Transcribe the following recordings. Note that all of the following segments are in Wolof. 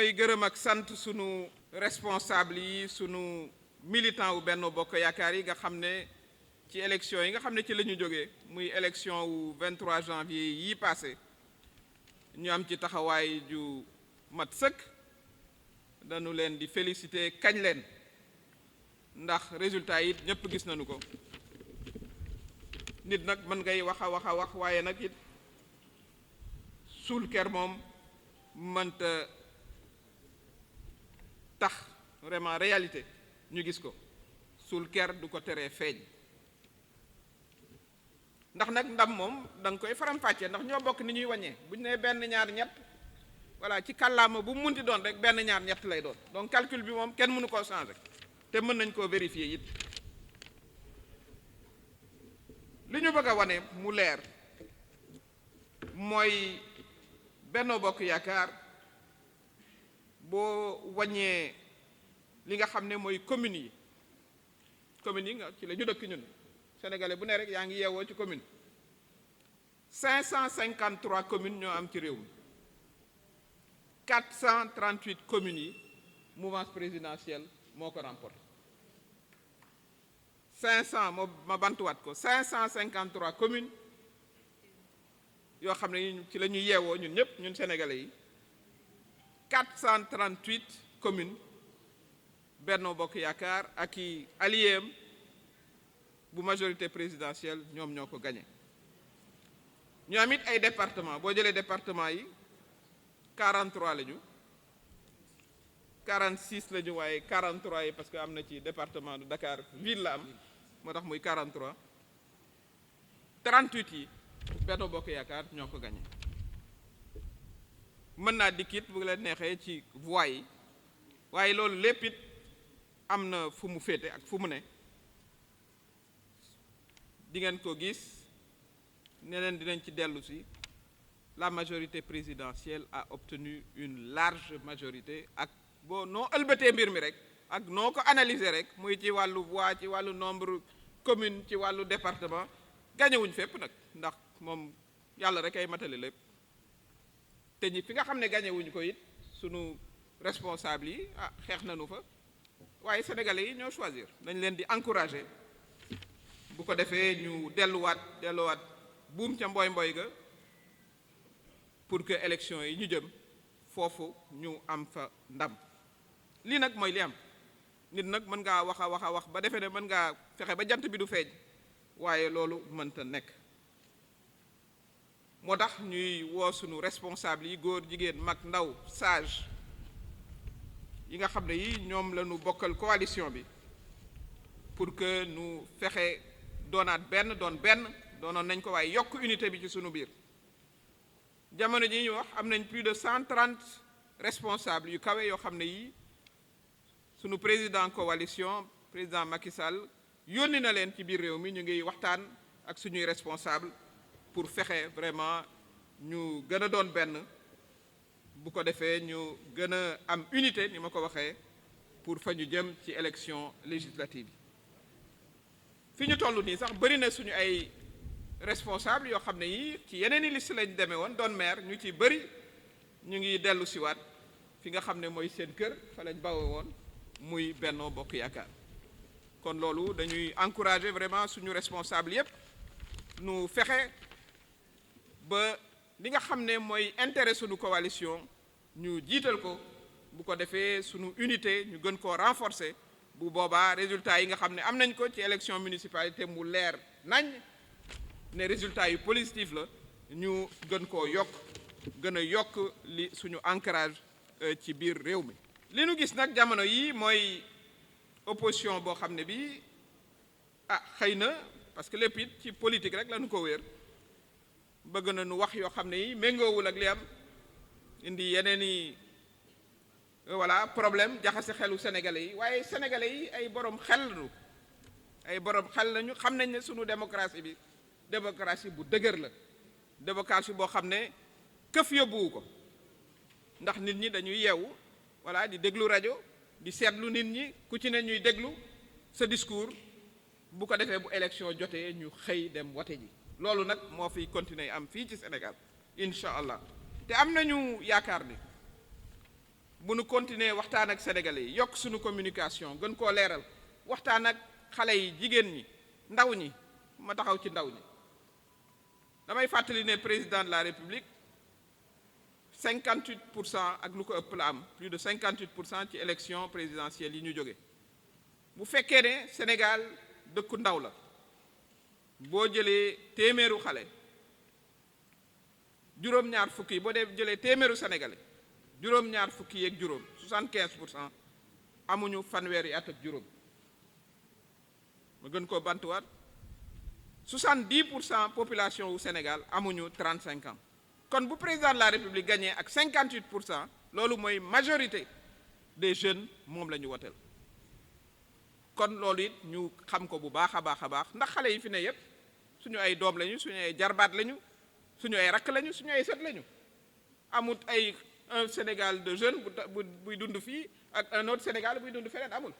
may gërëm ak sant sunu responsable yi sunu militant wu Benno Bokk Yaakaar yi nga xam ne ci élection yi nga xam ne ci la ñu jógee muy élection wu 23 janvier yi passé ñu am ci taxawaay ju mat sëkk dañu leen di féliciter kañ leen ndax résultat yi ñëpp gis nañu ko nit nag mën ngay wax a wax waaye nag it suul ker moom mënta tax vraiment réalité ñu gis ko suul ker du ko teree feeñ ndax nag ndam moom da nga koy faram-fàccee ndax ñoo bokk ni ñuy wàññee bu ñu nee benn ñaar ñett voilà ci kàllaama bu mu munti doon rek benn ñaar ñett lay doon donc calcul bi moom kenn mënu koo changer te mën nañ koo vérifier it li ñu bëgg a wane mu leer mooy Benno Bokk Yaakaar boo wàññee li nga xam ne mooy communes yi nga ci la ñu dëkk ñun sénégalais bu ne rek yaa ngi yeewoo ci commune 553 communes ñoo am ci réew mi 438 communes yi mouvance présidentielle moo ko remporté 500 ma bantuwaat ko 553 communes yoo xam ne ci la ñuy yeewoo ñun ñëpp ñun sénégalais yi 438 communes Benno Bokk Yaakaar ak i alliés bu majorité présidentielle ñoom ñoo ko gagné ñu am it ay département boo jëlee département yi 43 lañu 46 lañu waaye 43 yi parce que am na ci département de Dakar ville la am moo tax muy 43 38 yi Benno Bokk Yaakaar ñoo ko gagné mën naa dikkit bu leen neexee ci voix yi waaye loolu lépp it am na fu mu féete ak fu mu ne di ngeen ko gis neneen dinañ ci dellu si la majorité présidentielle a obtenu une large majorité ak boo noo ëlbatee mbir mi rek ak noo ko analyser rek muy ci wàllu voix ci wàllu nombre commune ci wàllu département gañewuñ fépp nag ndax moom yàlla rek ay matale lépp te ñi fi nga xam ne gañewuñ ko it sunu responsable yi xeex nañu fa waaye sénégalais yi ñoo choisir nañ leen di encourager bu ko defee ñu delluwaat buum ca mboy ga pour que élection yi ñu jëm foofu ñu am fa ndam lii nag mooy li am nit nag mën ngaa wax a wax ba defee ne mën ngaa fexe ba jant bi du feeñ waaye loolu mënta nekk moo tax ñuy woo sunu responsable yi góor jigéen mag ndaw sage yi nga xam ne yi ñoom la ñu bokkal coalition bi pour que nu fexe doonaat doonoon nañ ko waaye yokk unité bi ci sunu biir jamono ji ñu wax am nañ plus de 130 responsables yu kawe yoo xam ne yi sunu président coalition président Macky Sall yónni na leen ci biir réew mi ñu ngi waxtaan ak suñuy responsable pour fexe vraiment ñu gën a doon benn bu ko defee ñu gën a am unité ni ma ko waxee pour fa ñu jëm ci élection législative yi fi ñu toll nii sax bëri na suñu ay responsable yoo xam ne yi ci yeneen i liste lañ demee woon doon maire ñu ci bëri ñu ngi dellu siwaat fi nga xam ne mooy seen kër fa lañ bawoo woon muy Benno Bokk Yaakaar kon loolu dañuy encourager vraiment suñu responsable yépp nu fexe ba li nga xam ne mooy intérêt suñu coalition ñu jiital ko bu ko defee suñu unité ñu gën koo renforcer bu boobaa résultat yi nga xam ne am nañ ko ci élection municipalité mu leer nañ ne résultat yu positif la ñu gën koo yokk gën a yokk li suñu ancrage ci biir réew mi li nu gis nag jamono yi mooy opposition boo xam ne bi xëy na parce que lépp it ci politique rek la ñu ko wéer bëgg na nu wax yoo xam ne yi méngoowul ak li am indi yeneen i voilà problème jaxase xelu sénégalais yi waaye sénégalais yi ay borom xel lañu xam nañ ne sunu démocratie bi démocratie bu dëgër la démocratie boo xam ne këf yóbbuwu ko ndax nit ñi dañuy yeewu voilà di déglu rajo di seetlu nit ñi ku ci ne ñuy déglu sa discours bu ko defee bu élection jotee ñu xëy dem wote ji loolu nag moo fiy continuer am fii ci Sénégal incha allah te am nañu yaakaar ni bu nu continuer waxtaan ak sénégalais yi yokk suñu communication gën koo leeral waxtaan ak xale yi jigéen ñi ndaw ñi ma taxaw ci ndaw ñi damay fàttali ne président de la république 58% ak lu ko ëpp la am plus de 58% ci élection présidentielle yi ñu jóge bu fekkee ne Sénégal dëkku ndaw la boo jëlee téeméeru xale juróom-ñaar fukki yi boo dee jëlee téeméeru sénégalais juróom-ñaar fukki yeeg juróom 75% amuñu fanweeri at ak juróom ma gën koo bantuwaat 70% population wu Sénégal amuñu 35 ans kon bu président de la république gagné ak 58% loolu mooy majorité des jeunes moom la ñu woteel kon loolu it ñu xam ko bu baax a baax a baax ndax xale yi fi ne yépp suñu ay doom lañu suñu ay jarbaat lañu suñu ay rakk lañu suñu ay sët lañu amut ay un Sénégal de jeunes buy dund fii ak un autre Sénégal buy dund feneen amul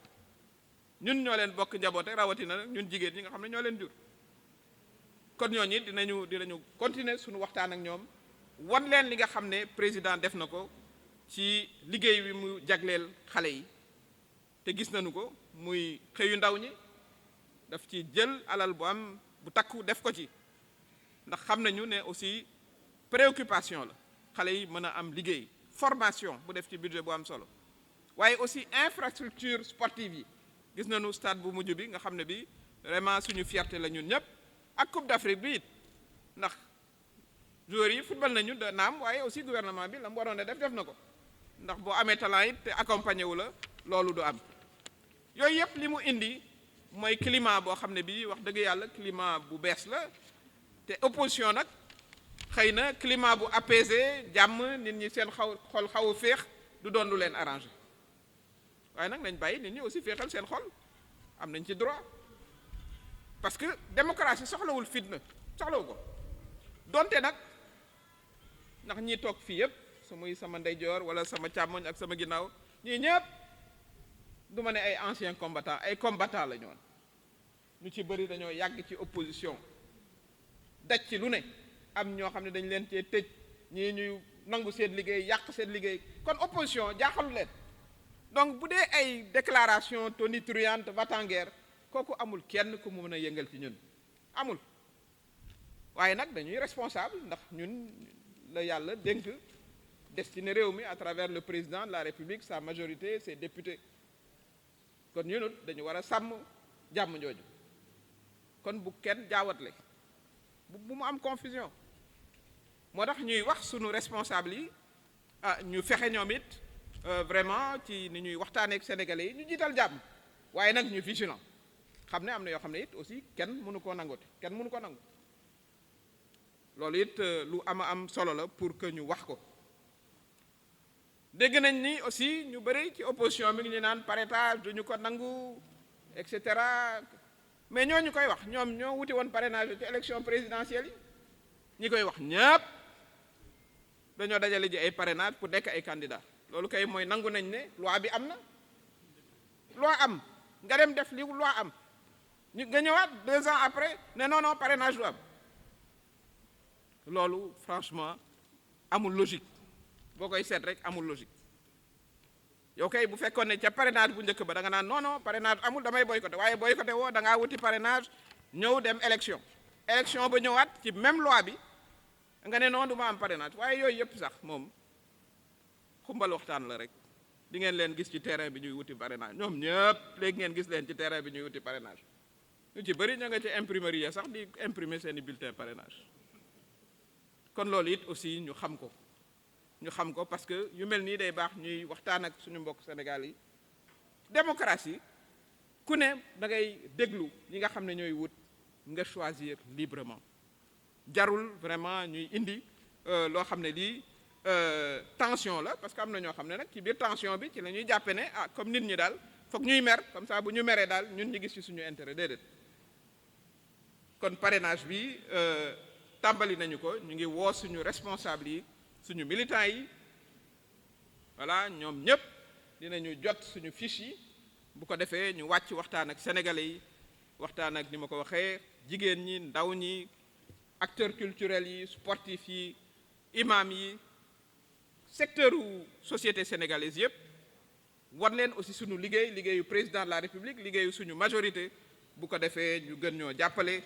ñun ñoo leen bokk njaboote rawatina nag ñun jigéen ñi nga xam ne ñoo leen jur kon ñooñu it dinañu continuer suñu waxtaan ak ñoom wan leen li nga xam ne président def na ko ci liggéey bi mu jagleel xale yi te gis nañu ko muy xëyu ndaw ñi daf ci jël alal bu takku def ko ci ndax xam nañu ne aussi préoccupation la xale yi mën a am liggéey formation bu def ci budget bu am solo waaye aussi infrastructure sportive yi gis nañu stade bu mujj bi nga xam ne bi vraiment suñu fierté la ñun ñëpp ak coupe d'Afrique bi it ndax joueurs yi football nañu de naam waaye aussi gouvernement bi la mu waroon a def na ko ndax boo amee talent it te accompagné wu la loolu du am yooyu yëpp li mu indi mooy climat boo xam ne bii wax dëgg yàlla climat bu bees la te opposition nag xëy na climat bu apaisé jàmm nit ñi seen xol xaw a féex du doon lu leen arrangé waaye nag nañ bàyyi nit ñi aussi féexal seen xol am nañ ci droit parce que démocratie soxlawul fitna soxlawu ko donte nag ndax ñi toog fii yëpp su muy sama ndeyjoor wala sama càmmoñ ak sama ginnaaw ñii ñëpp du ma ne ay anciens combattants ay combattants la ñu woon ñu ci bëri dañoo yàgg ci opposition daj ci lu ne am ñoo xam ne dañ leen cee tëj ñii ñuy nangu seen liggéey yàq seen liggéey kon opposition jaaxalu leen donc bu dee ay déclaration tonitruante va-t-en-guerre kooku amul kenn ku mu mën a yëngal ci ñun amul waaye nag dañuy responsable ndax ñun la yàlla dénk destiné réew mi à travers le président de la République sa majorité ses députés kon ñunut dañu war a sàmm jàmm jooju kon bu kenn jaawatle bu mu am confusion moo tax ñuy wax sunu responsable yi ñu fexe ñoom it vraiment ci ni ñuy waxtaanee ak sénégalais yi ñu jiital jàmm waaye nag ñu vigilant xam ne am na yoo xam ne it aussi kenn mënu koo nangooti kenn mënu ko nangu loolu it lu am solo la pour que ñu wax ko dégg nañ ni aussi ñu bëri ci opposition bi ngi ñu naan parrainage duñu ko nangu et cetera mais ñooñu koy wax ñoom ñoo wuti woon parrainage ci élection présidentielle yi ñi koy wax ñëpp dañoo dajale ji ay parrainage pour nekk ay candidat loolu kay mooy nangu nañ ne loi bi am na loi am nga dem def li loi am ñu nga ñëwaat 2 ans après ne non parrainage lu am loolu franchement amul logique boo koy seet rek amul logique yow kay bu fekkoon ne ca parrainage bu njëkk ba da nga naan non parrainage amul damay boycotté waaye boycotté woo da ngaa wuti parrainage ñëw dem élection ba ñëwaat ci même loi bi nga ne non du ma am parrainage waaye yooyu yëpp sax moom xumbal waxtaan la rek di ngeen leen gis ci terrain bi ñuy wuti parrainage ñoom ñëpp léegi ngeen gis leen ci terrain bi ñuy wuti parrainage ñu ci bëri ña nga ci imprimerie ya sax di imprimer seeni bulletin parrainage kon loolu it aussi ñu xam ko parce que yu mel nii day baax ñuy waxtaan ak suñu mbokk Sénégal yi démocratie ku ne da ngay déglu ñi nga xam ne ñooy wut nga choisir librement jarul vraiment ñuy indi loo xam ne lii tension la parce que am na ñoo xam ne nag ci biir tension bi ci la ñuy jàppe ne comme nit ñi daal foog ñuy mer comme ça bu ñu meree daal ñun ñu gis ci suñu intérêt déedéet kon parrainage bi tàmbali nañu ko ñu ngi woo suñu responsable yi suñu militants yi voilà ñoom ñëpp dinañu jot suñu fiche yi bu ko defee ñu wàcc waxtaan ak sénégalais yi waxtaan ak ni ma ko waxee jigéen ñi ndaw ñi acteurs culturels yi sportifs yi imam yi secteur société sénégalaise yëpp wan leen aussi suñu liggéeyu président de la république liggéeyu suñu majorité bu ko defee ñu gën ñoo jàppale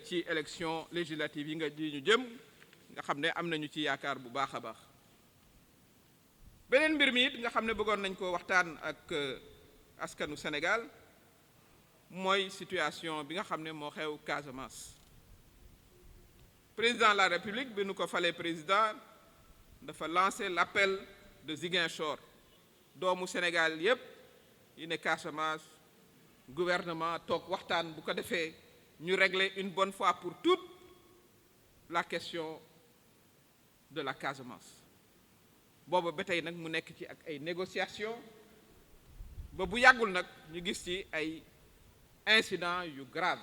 ci élection législative yi ñu jëm nga xam ne am nañu ci yaakaar bu baax a baax. beneen mbir mi it nga xam ne bëggoon nañ ko waxtaan ak askanu Sénégal mooy situation bi nga xam ne moo xew Casamance. président de la république bi nu ko falee président dafa lancer l'appel de Ziguinchor doomu Sénégal yépp yi ne Casamance gouvernement toog waxtaan bu ko defee ñu régler une bonne fois pour toutes la question de la Casamance. booba ba tey nag mu nekk ci ak ay négociations ba bu yàggul nag ñu gis ci ay incidents yu grave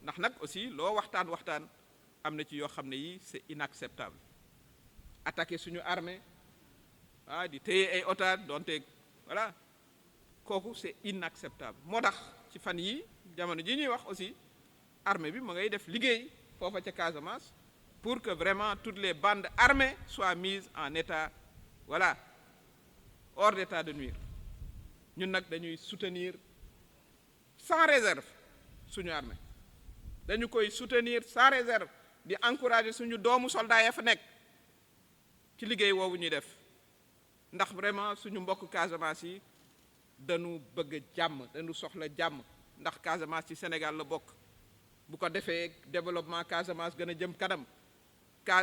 ndax nag aussi loo waxtaan am na ci yoo xam ne yi c'est inacceptable attaquer suñu armée di téye ay otages donte voilà kooku c'est inacceptable. moo tax ci fan yi jamono ji ñuy wax aussi armée bi mu ngay def liggéey foofa ca Casamance pour que vraiment toutes les bandes armées soient mises en état, voilà, hors d'état de nuire. Ñun nag dañuy soutenir sans réserve suñu armée dañu koy soutenir sans réserve di encourager suñu doomu soldats ya fa nekk ci liggéey woowu ñuy def ndax vraiment suñu mbokk Casamance yi dañu bëgg jàmm dañu soxla jàmm ndax Casamance ci Sénégal la bokk bu ko defee développement Casamance gën a jëm kanam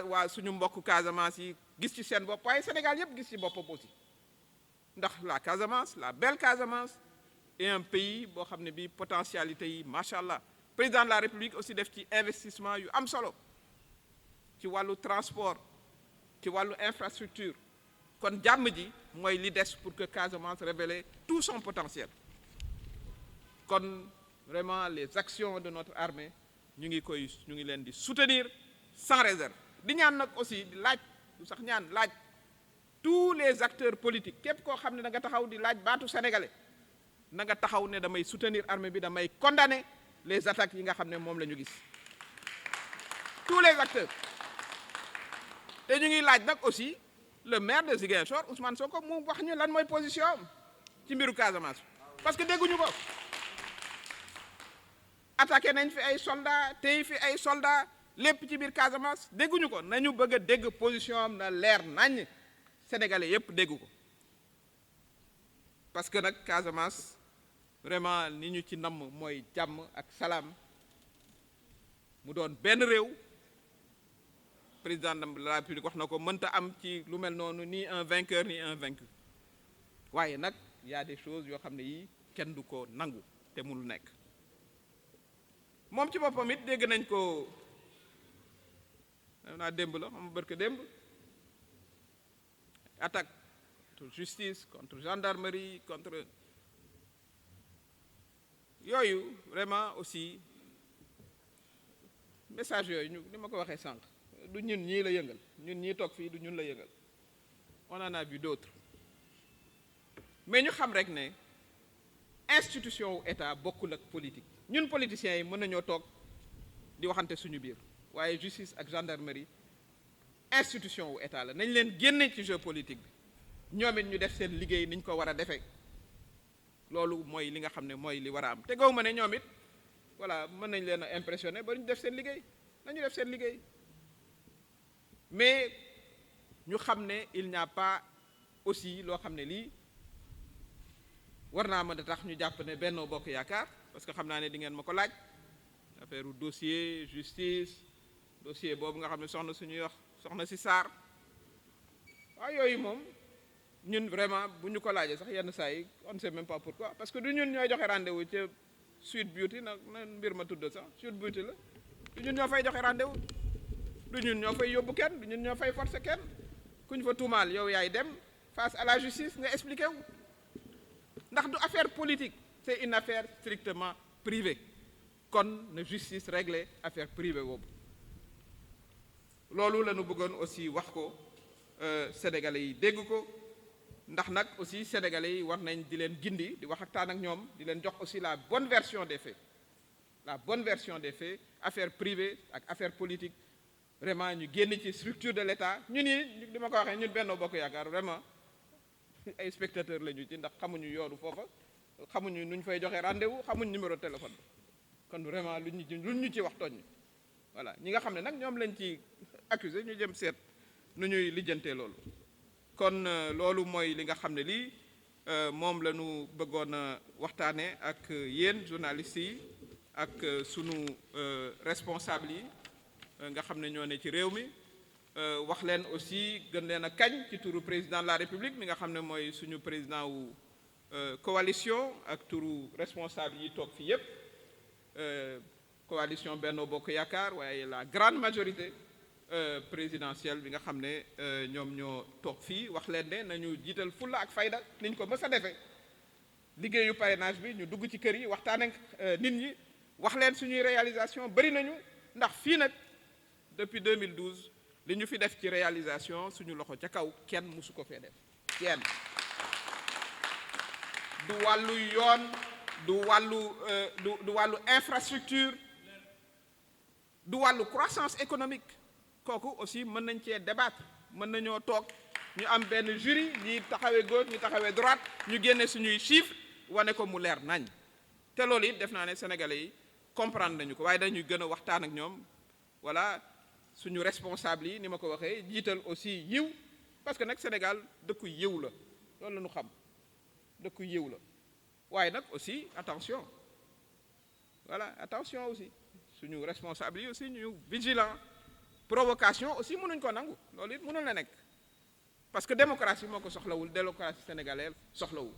waa suñu mbokk Casamance yi gis ci seen bopp waaye Sénégal yëpp gis ci boppam aussi ndax la Casamance la belle Casamance est un pays boo xam ne bii potentialité yi macha allah président de la République aussi def ci investissement yu am solo ci wàllu transport ci wàllu infrastructure kon jàmm ji mooy li des pour que Casamance révèle tout son potentiel kon vraiment les actions de notre armée ñu ngi leen di soutenir sans réserve di ñaan nag aussi di laaj du sax ñaan laaj tous les acteurs politiques képp koo xam ne da nga taxaw di laaj baatu sénégalais na nga taxaw ne damay soutenir armée bi damay condamner les attaques yi nga xam ne moom la ñu gis tous les acteurs te ñu ngi laaj nag aussi le maire de Ziguinchor Ousmane Sonko mu wax ñu lan mooy position am ci mbiru Casamance parce que dégguñu ko attaqué nañ fi ay soldats tey fi ay soldats lépp ci biir Casamance dégguñu ko nañu bëgg a dégg position am na leer nañ sénégalais yépp dégg ko parce que nag Casamance vraiment ni ñu ci namm mooy jàmm ak salaam mu doon benn réew président de la République wax na ko mënta am ci lu mel noonu ni un vainqueur ni un vaincu waaye nag y a des choses yoo xam ne yii kenn du ko nangu te mënul nekk moom ci boppam it dégg nañ ko naa démb la xam barke démb attaque contre justice contre gendarmerie contre yooyu vraiment aussi message yooyu ñu ni ma ko waxee sànq du ñun ñii la yëngal ñun ñii toog fii du ñun la yëngal on en a vu d'autres mais ñu xam rek ne institution wu état bokkul ak politique ñun politiciens yi mën nañoo toog di waxante suñu biir waaye justice ak gendarmerie institution wu état la nañ leen génne ci jeu politique bi ñoom it ñu def seen liggéey niñ ko war a defee loolu mooy li nga xam ne mooy li war a am te gaw ma ne ñoom it voilà mën nañ leen a impressionné ba ñu def seen liggéey nañu def seen liggéey mais ñu xam ne il n'y a pas aussi loo xam ne lii war naa mën a tax ñu jàpp ne Benno Bokk Yaakaar parce que xam naa ne di ngeen ma ko laaj affaire dossier justice dossier boobu nga xam ne soxna suñuy wax soxna si Sarr waaw yooyu moom ñun vraiment bu ñu ko laajee sax yenn saa yi on ne sait même pas pourquoi parce que du ñun ñooy joxe rendez-vous ca Sweet Beauty nag na mbir ma tudd sax Sweet Beauty la du ñun ñoo fay joxe rendez-vous du ñun ñoo fay yóbbu kenn du ñun ñoo fay forcer kenn ku ñu fa tuumaal yow yaay dem face à la justice nga expliqué wu ndax du affaire politique c'est une affaire strictement privée kon na justice régler affaire privée boobu loolu la ñu bëggoon aussi wax ko sénégalais yi dégg ko ndax nag aussi sénégalais yi war nañ di leen gindi di waxtaan ak ñoom di leen jox aussi la bonne version des faits affaire privée ak affaire politique vraiment ñu génn ci structure de l'État ñun yi li ma ko waxee ñun Benno Bokk Yaakaar vraiment ay spectateurs la ñu ci ndax xamuñu yoonu foofa xamuñu nu ñu fay joxe rendez-vous xamuñu numéro de téléphone kon vraiment luñ ñu ci wax tooñ voilà ñi nga xam ne nag ñoom lañ ci accusé ñu jëm seet nu ñuy lijjantee loolu kon loolu mooy li nga xam ne lii moom la ñu bëggoon a waxtaanee ak yéen journalistes yi ak sunu responsables yi nga xam ne ñoo ne ci réew mi wax leen aussi gën leen a kañ ci turu président de la République mi nga xam ne mooy suñu président wu coalition ak turu responsable yi toog fii yépp coalition Benno Bokk Yaakaar waaye la grande majorité présidentielle bi nga xam ne ñoom ñoo toog fii wax leen ne nañu jiital fulla ak fayda niñ ko mës a defee liggéeyu parrainage bi ñu dugg ci kër yi waxtaan ak nit ñi wax leen suñuy réalisation bari nañu ndax fii nag depuis 2012 li ñu fi def ci réalisation suñu loxo ca kaw kenn mësu ko fee def kenn du wàllu yoon du wàllu infrastructure du wàllu croissance économique kooku aussi mën nañ cee débattre mën nañoo toog ñu am benn jury ñi taxawee gauche ñu taxawee droite ñu génne suñuy chiffres wane ko mu leer nañ te loolu it def naa ne sénégalais yi comprendre nañu ko waaye dañuy gën a waxtaan ak ñoom voilà suñu responsable yi ni ma ko waxee jiital aussi yiw parce que nag Sénégal dëkku yiw la loolu la ñu xam dëkku yiw la waaye nag aussi attention voilà attention aussi suñu responsable yi aussi ñu vigilant provocation aussi mënuñ ko nangu loolu it mënul la nekk parce que démocratie moo ko soxlawul démocratie sénégalaise soxlawul